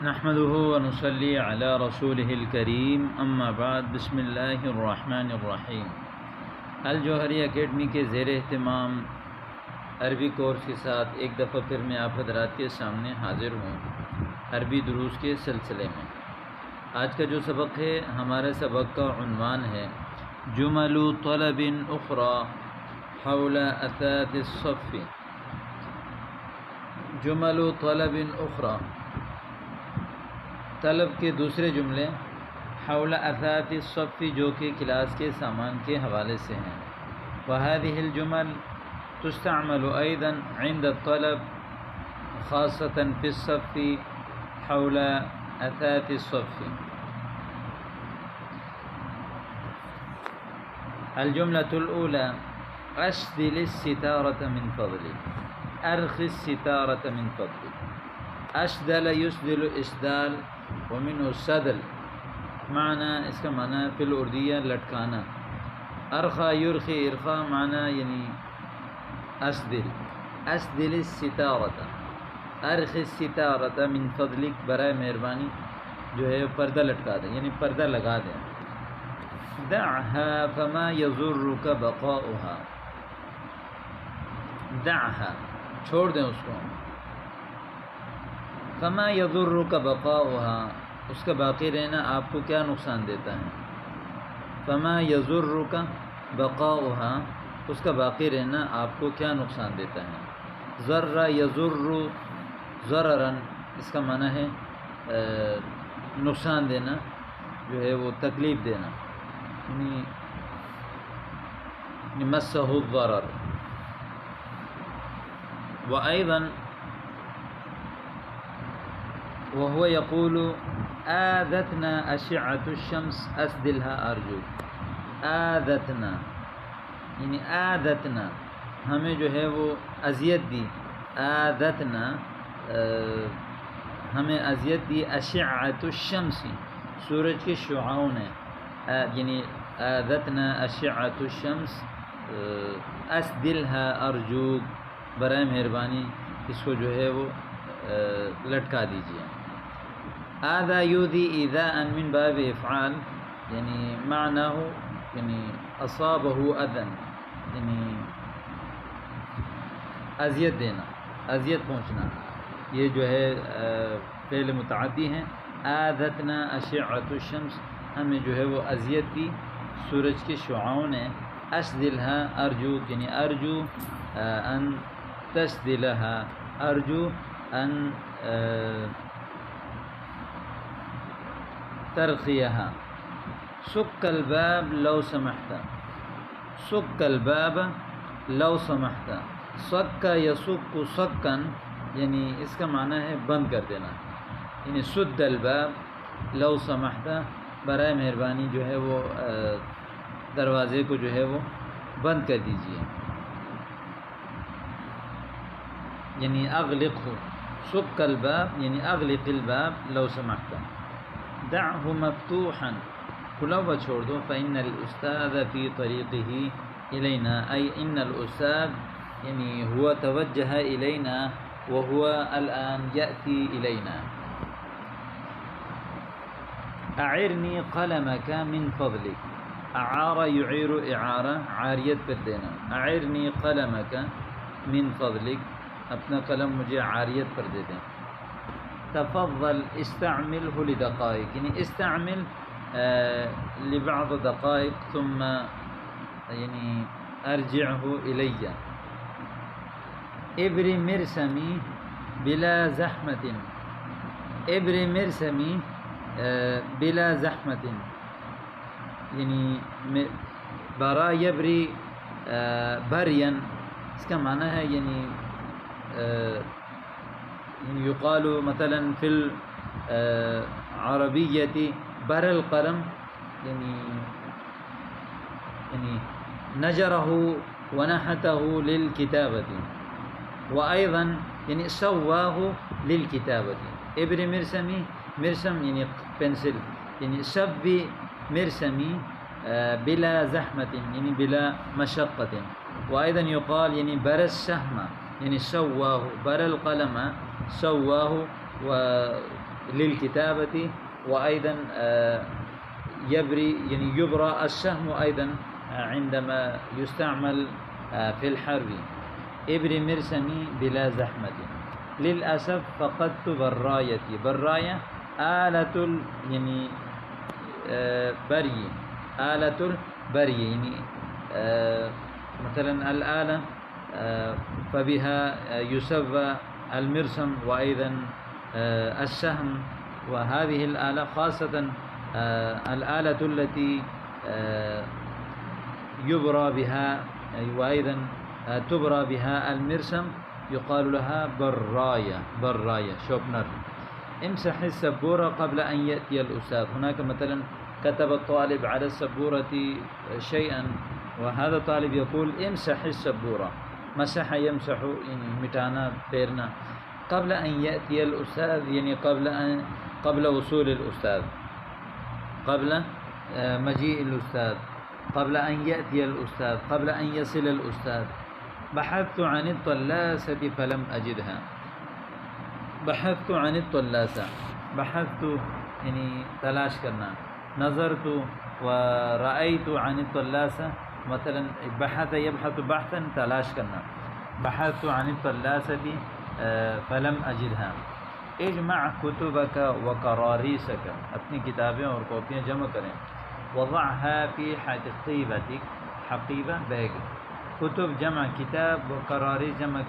نحمده ونصلي على رسوله الكريم اما بعد بسم اللہ الرحمن الرحیم۔ الجوہری اکیڈمی کے زیر اہتمام عربی کورس کے ساتھ ایک دفعہ پھر میں آپ حضرات کے سامنے حاضر ہوں عربی دروس کے سلسلے میں۔ آج کا جو سبق ہے ہمارے سبق کا عنوان ہے جمل طلب اخرى حول اثاث الصف۔ جمل طلب اخرى، طلب کے دوسرے جملے حول اثاث الصف جو کہ کلاس کے سامان کے حوالے سے ہیں۔ وهذه الجمل تستعمل أيضا عند الطلب خاصة في الصف حول أثاث الصف۔ الجملة الأولى أسدل الستارة من فضلك، أرخي الستارة من فضلك۔ أسدل يسدل إسدال ومنه السدل، معنی اس کا معنی فی الاردیہ لٹکانا۔ ارخا یرخی ارخا معنی یعنی اسدل، اسدل الستارۃ، ارخی الستارۃ من فضلک، برائے مہربانی جو ہے پردہ لٹکا دیں یعنی پردہ لگا دیں۔ دعها فما یضرک بقاؤها، دعها چھوڑ دیں اس کو، فما یضرک بقاؤها اس کا باقی رہنا آپ کو کیا نقصان دیتا ہے۔ فما یضرک بقاؤها اس کا باقی رہنا آپ کو کیا نقصان دیتا ہے۔ ضر یضر ضررا اس کا معنی ہے نقصان دینا، جو ہے وہ تکلیف دینا، یعنی مسہ الضرر۔ وأيضا وهو يقول آذتنا أشعة الشمس أسدلها أرجوك، آذتنا یعنی آذتنا ہمیں جو ہے وہ اذیت دی، آذتنا ہمیں اذیت دی، اشعۃ الشمس سورج کے شعاؤں نے، یعنی آذتنا اشعۃ الشمس اسدلها ارجوک، برائے مہربانی اس کو جو ہے وہ لٹکا دیجیے۔ آذا یؤذی ایذاء من باب افعال، یعنی معناہ یعنی اصابہ اذن، یعنی اذیت دینا، اذیت پہنچنا، یہ جو ہے فعل متعدی ہیں۔ آذتنا اشعۃ الشمس ہمیں جو ہے وہ اذیت دی سورج کے شعاؤں نے، اسدلها ارجوک یعنی ارجو ان تسدلها، ارجو ان ترخیها۔ سک الباب لو سمحت، سک الباب لو سمحت، سک یسک سکن یعنی اس کا معنی ہے بند کر دینا، یعنی سد الباب لو سمحت، برائے مہربانی جو ہے وہ دروازے کو جو ہے وہ بند کر دیجیے، یعنی اغلق، سک الباب یعنی اغلق الباب لو سمحت۔ دعه مفتوحا کھلا ہوا چھوڑ دو، فإن الأستاذ في طريقه إلينا، أي إن الأستاذ یعنی هو توجه إلينا وهو الآن يأتي إلينا۔ أعرني قلمك من فضلك، أعار يعير إعارة عاریت کر دینا، أعرني قلمك من فضلك اپنا قلم مجھے عاریت پر دے دیں۔ تفضل استعمله لدقائق، یعنی استعمل لبعض دقائق ثم یعنی ارجعه إلي۔ ابر مرسمی بلا زحمة، ابر مرسمی بلا زحمة یعنی برا یبری برین، اس کا معنی ہے یعنی یقال مثلا فی العربیۃ بر القلم یعنی نجرہ ونحتہ للکتابۃ، وأيضا یعنی سواہ للکتابۃ۔ ابر مرسمی، مرسم یعنی پینسل، یعنی سبی مرسمی بلا زحمة یعنی بلا مشقة۔ وأيضا يقال یعنی بر السهم یعنی سواہ، بر القلم سواہ، و للكتابة، وأيضا يبري يعني يبرى السهم أيضا عندما يستعمل في الحرب. ابري مرسمي بلا زحمة. للأسف فقدت برايتي. براية آلة يعني بري، آلة البري يعني مثلا الآلة فبها يسوى المرسم وأيضا السهم. وهذه الآلة خاصة الآلة التي يبرى بها وأيضا تبرى بها المرسم يقال لها براية. براية شوبنر. امسح السبورة قبل أن يأتي الأستاذ. هناك مثلا كتب الطالب على السبورة شيئا، وهذا الطالب يقول امسح السبورة. مسح يمسح يعني مٹانا پھیرنا. قبل أن يأتي الأستاذ يعني قبل وصول الأستاذ، قبل مجيء الأستاذ، قبل أن يأتي الأستاذ، قبل أن يصل الأستاذ. بحثت عن الطلاسة فلم أجدها. بحثت عن الطلاسة. بحثت يعني تلاش کرنا. نظرت ورأيت عن الطلاسة مثلا بحث يبحث بحثا تلاش کرنا. بحثت عن الطلاسة فلم أجدها. اجمع كتبك وكراريسك. اپنی کتابیں اور کاپیاں جمع کریں. وضعها في حقيبتك. حقيبة بیگ. كتب جمع كتاب، وكراريس جمع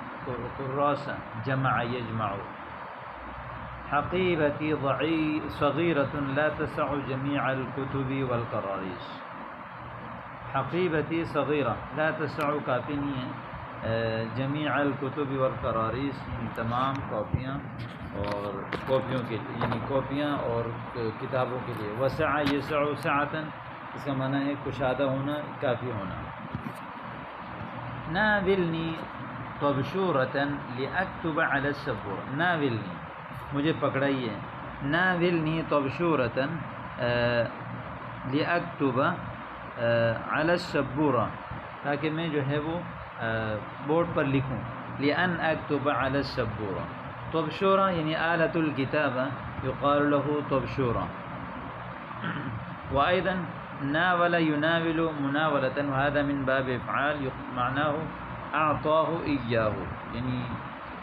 كراسة. جمع يجمع. حقيبتي صغيرة لا تسع جميع الكتب والكراريس. حقيبتي صغيرة لا تسع کافی نہیں ہے جميع الكتب والكراريس تمام کاپیاں اور کاپیوں کے لیے یعنی کاپیاں اور کتابوں کے لیے. وسع يسع سعة اس کا معنی ہے کشادہ ہونا، کافی ہونا. ناولني طبشورة لأكتب على السبورة. ناولني مجھے پکڑائیے. ناولني طبشورة لأكتب على السبورة تاکہ میں جو ہے وہ بورڈ پر لکھوں. لأن أكتب على السبورة. طبشورة یعنی آلة الكتابة يقال له طبشورة. وأيضا ناول يناول مناولة وهذا من باب افعال معناه اعطاه إياه یعنی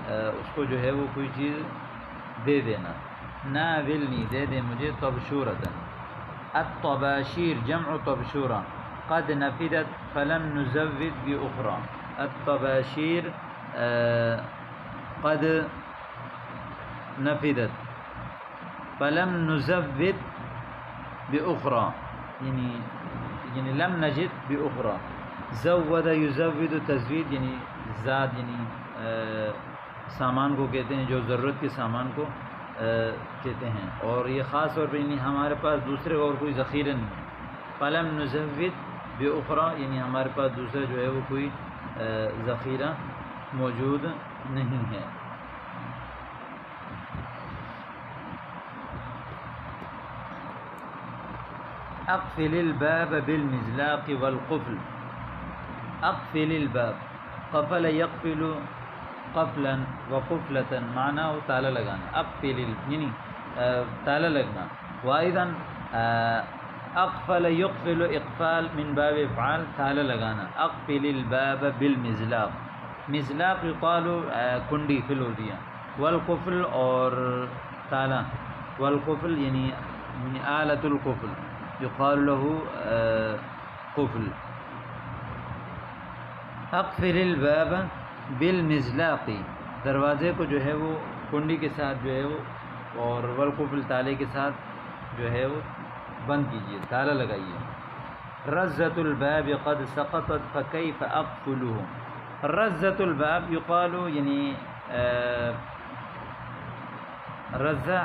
اس کو جو ہے وہ کوئی چیز دے دینا. ناولنی دے دے مجھے. طبشورة. الطباشير جمع طبشورة. قد نفدت فلم نزود بأخرى. الطباشير قد نفدت فلم نزود بأخرى یعنی لم نجد بأخرى. زود یزود تزوید یعنی زاد یعنی سامان کو کہتے ہیں جو ضرورت کے سامان کو کہتے ہیں، اور یہ خاص طور پہ یعنی ہمارے پاس دوسرے اور کوئی ذخیرہ نہیں ہے. فلم نزود بأخرى یعنی ہمارے پاس دوسرا جو ہے وہ کوئی ذخیرہ موجود نہیں ہے. اقفل الباب بالمزلاق والقفل. اقفل الباب. قفل يقفل قفلا وقفلة معناه تالا لگانا. اقفل یعنی تالا لگنا. وأيضا اقفل يقفل اقفال من باب افعال تالا لگانا. اقفل الباب بالمزلاق. مزلاق يقال کنڈی فل ہو دیا. والقفل اور تالا. والقفل یعنی آلة القفل يقال له قفل. اقفل الباب بالمزلاق. دروازے کو جو ہے وہ کنڈی کے ساتھ جو ہے وہ اور والقفل تالے کے ساتھ جو ہے وہ بند کیجیے، تالا لگائیے. رزة الباب قد سقطت فكيف اقفله. رزة الباب يقال یعنی رزة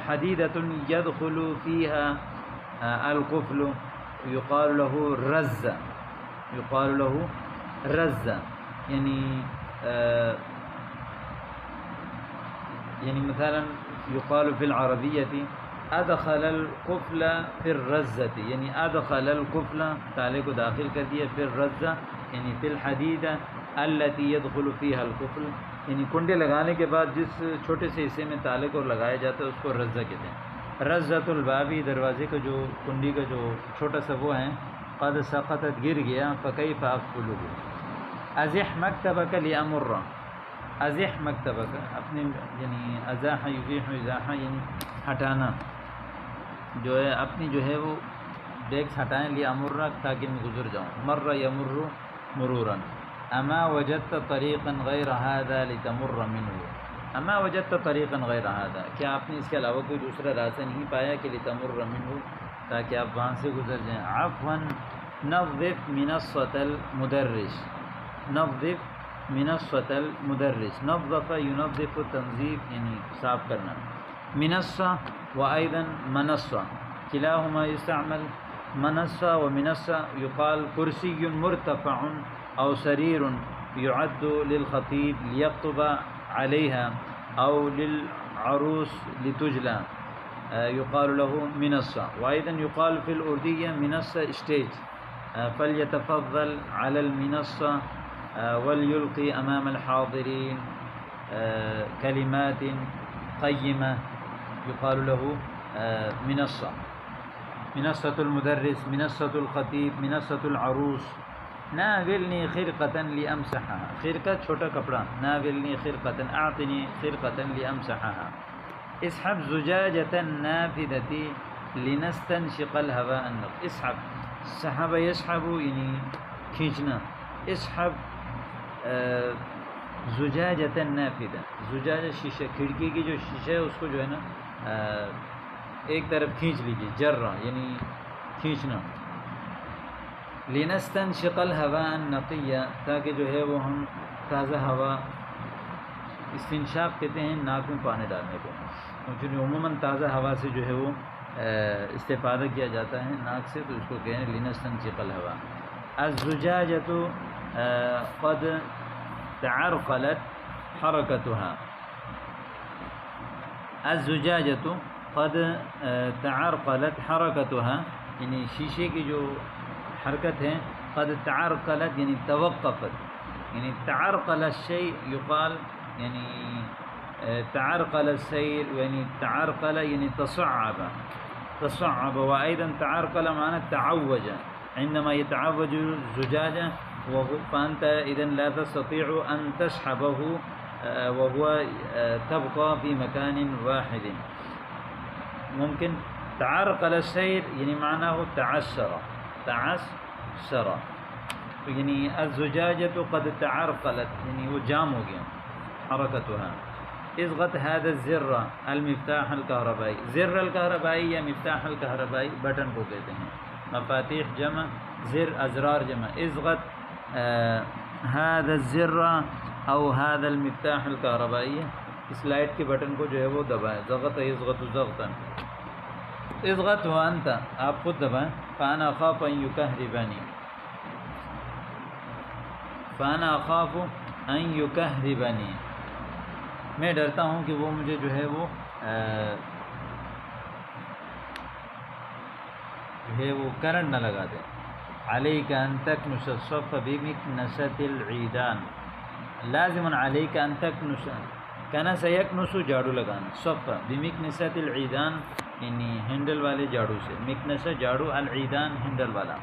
حديدة يدخل فيها القفل يقال له رزة. يقال له رزة يعني مثلا يقال في العربية ادخل القفل في الرزة یعنی ادخل القفل تالے کو داخل کر دیا، پھر رزة یعنی في الحديدة التي يدخل فيها القفل یعنی کنڈے لگانے کے بعد جس چھوٹے سے حصے میں تالے کو لگایا جاتا ہے اس کو رزہ کہتے ہیں. رزۃ البابی دروازے کا جو کنڈی کا جو چھوٹا سا وہ ہے. قد سقطت گر گیا فکیف اقفلہ. ازح مکتبک لیامر. ازح مکتبک اپنے یعنی ازاح یزیح ازاحہ یعنی ہٹانا جو ہے اپنی جو ہے وہ ڈیکس ہٹائیں لیامر تاکہ میں گزر جاؤں. مر یمر مرورا. اما وجدت طریقا غیر هذا لتمر منه. اما وجدت طریقا غیر هذا کیا آپ نے اس کے علاوہ کوئی دوسرا راستہ نہیں پایا کہ لتمر منه تاکہ آپ وہاں سے گزر جائیں. عفوا نظف منصة المدرس. نظف منصة المدرس. نظف ينظف تنظیف یعنی صاف کرنا. منصة وأيضا منصة كلاهما يستعمل. منصة ومنصة يقال كرسي مرتفع أو سرير يعد للخطيب ليخطب عليها أو للعروس لتجلى يقال له منصة. وأيضا يقال في الأردية منصة stage. فليتفضل على المنصة وليلقي أمام الحاضرين كلمات قيمة يقال له منصة. منصة المدرس منصة الخطيب منصة العروس. ناولني خرقة لأمسحها. خرقة چھوٹا کپڑا. ناولني خرقة أعطني خرقة لأمسحها. اسحب زجاجة نافذة لنستنشق الهواء النقي. اسحب سحب يسحب یعنی کھینچنا. اسحب زجاجة نافذة. زجاجہ شیشہ کھڑکی کی جو شیشہ ہے اس کو جو ہے نا ایک طرف کھینچ لیجیے. جرہ یعنی کھینچنا. لنستنشق الهواء النقي تاکہ جو ہے وہ ہم تازہ ہوا. استنشاق کہتے ہیں ناک میں پانی ڈالنے کو. چونکہ عموماً تازہ ہوا سے جو ہے وہ استفادہ کیا جاتا ہے ناک سے تو اس کو کہیں لنستنشق الهواء. الزجاجة قد تعرقلت حركتها. الزجاجة قد تعرقلت حركتها یعنی شیشے کی جو حرکت ہے. قد تعرقلت یعنی توقفت. یعنی تعرقل الشيء يقال یعنی تعرقل السير یعنی تعرقل یعنی تصعب. تصعب. وأيضا تعرقل معنى تعوج. عندما يتعوج الزجاجة فأنت إذا لا تستطيع أن تسحبه وهو تبقى في مكان واحد. ممكن تعرقل السير يعني معناه تعسر. تعسر يعني الزجاجة قد تعرقلت يعني وہ جام ہو گیا حرکتها. اضغط هذا الزر المفتاح الكهربائي. زر الكهربائي یا مفتاح الكهربائي بٹن کو کہتے ہیں. مفاتیح جمع زر ازرار جمع. اضغط هذا الزر او هذا المفتاح الكهربائي. اس لائٹ کے بٹن کو جو ہے وہ دبائیں. ضغط یضغط ضغطا. اضغط وانت آپ خود دبائیں. فانا اخاف ان يكهربني. فانا اخاف ان يكهربني میں ڈرتا ہوں کہ وہ مجھے جو ہے وہ کرنٹ نہ لگا دے. علیک ان تکنس الصف بمکنسۃ العیدان. لازم علیک ان تکنس. کنس یکنس جھاڑو لگانا. صف بمکنسۃ العیدان یعنی ہینڈل والے جھاڑو سے. مکنسہ جھاڑو العیدان ہینڈل والا.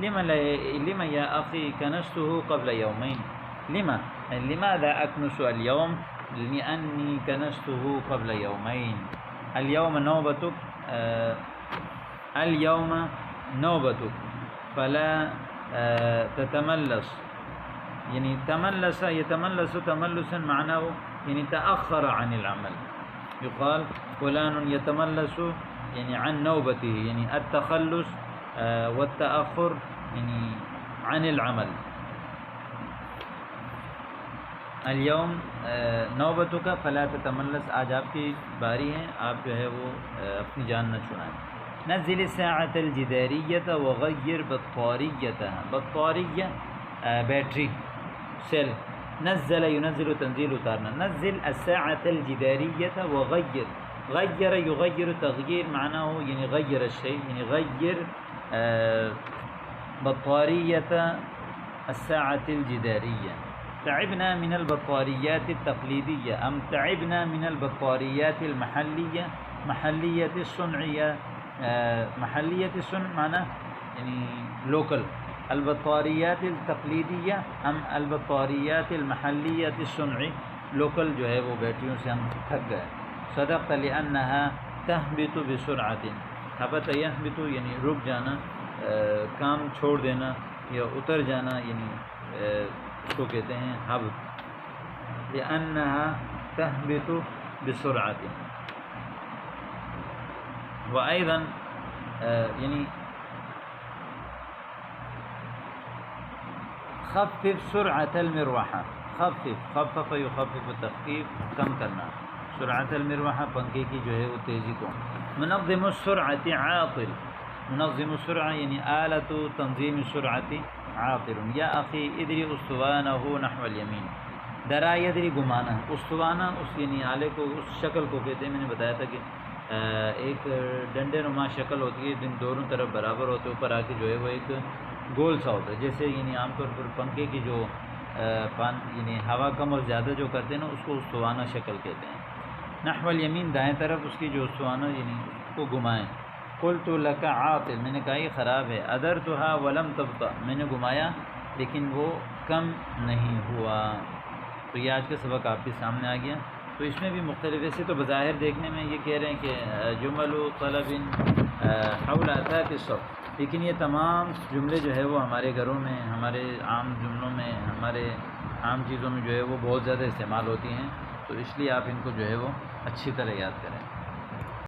لما یا اخی کنسته قبل یومین. لماذا اکنس اليوم لأني كنسته قبل يومين. اليوم نوبتك. اليوم نوبتك فلا تتملص. يعني تملس يتملس تملسا معناه يعني تأخر عن العمل. يقال فلان يتملس يعني عن نوبته يعني التخلص والتأخر يعني عن العمل. اليوم نوبتک فلا تتملس. آج آپ کی باری ہے آپ جو ہے وہ اپنی جان نہ چھڑائیں. نزل الساعة الجداریة وغیر بطاریتها. بطاریہ بیٹری سیل. نزل ينزل تنزیل اتارنا. نزل الساعة الجداریة وغیر. غیر یغیر تغییر معناه یعنی غیر الشيء یعنی غیر بطاریة الساعة الجداریة. تعبنا من البطاريات التقليدية أم تعبنا من البطاريات المحلية محلية الصنعية محلية الصنع معنی یعنی لوکل البطاريات التقلیدیہ ام البطاريات المحلیة الصنعی لوکل جو ہے وہ بیٹریوں سے ہم تھک گئے صدقت لأنها تهبط بسرعة حبط يهبط یعنی رک جانا کام چھوڑ دینا یا اتر جانا یعنی اس کو کہتے ہیں حبط لأنها تهبط بسرعة وأيضا یعنی خفف سرعة المروحة خفف يخفف تخفیف کم کرنا سرعة المروحة پنکھے کی جو ہے وہ تیزی کو منظم السرعة عاطل منظم السرعة یعنی آلة تنظیم السرعة عاطل یا اخی ادری اسطوانہ نحو الیمین درا یدری گمانا اسطوانہ اس یعنی آلے کو اس شکل کو کہتے ہیں میں نے بتایا تھا کہ ایک ڈنڈے نما شکل ہوتی ہے جن دونوں طرف برابر ہوتے اوپر آ کے جو ہے وہ ایک گول سا ہوتا ہے جیسے یعنی عام طور پر پنکھے کی جو یعنی ہوا کم اور زیادہ جو کرتے ہیں نا اس کو اسطوانہ شکل کہتے ہیں نحو الیمین دائیں طرف اس کی جو اسطوانہ یعنی اس کو گھمائیں قلت لک عاطل میں نے کہا یہ خراب ہے ادرتها ولم تبطأ میں نے گھمایا لیکن وہ کم نہیں ہوا تو یہ آج کا سبق آپ کے سامنے آ گیا تو اس میں بھی مختلف ایسے تو بظاہر دیکھنے میں یہ کہہ رہے ہیں کہ جمل و طلب حول آتات الصف لیکن یہ تمام جملے جو ہے وہ ہمارے گھروں میں ہمارے عام جملوں میں ہمارے عام چیزوں میں جو ہے وہ بہت زیادہ استعمال ہوتی ہیں تو اس لیے آپ ان کو جو ہے وہ اچھی طرح یاد کریں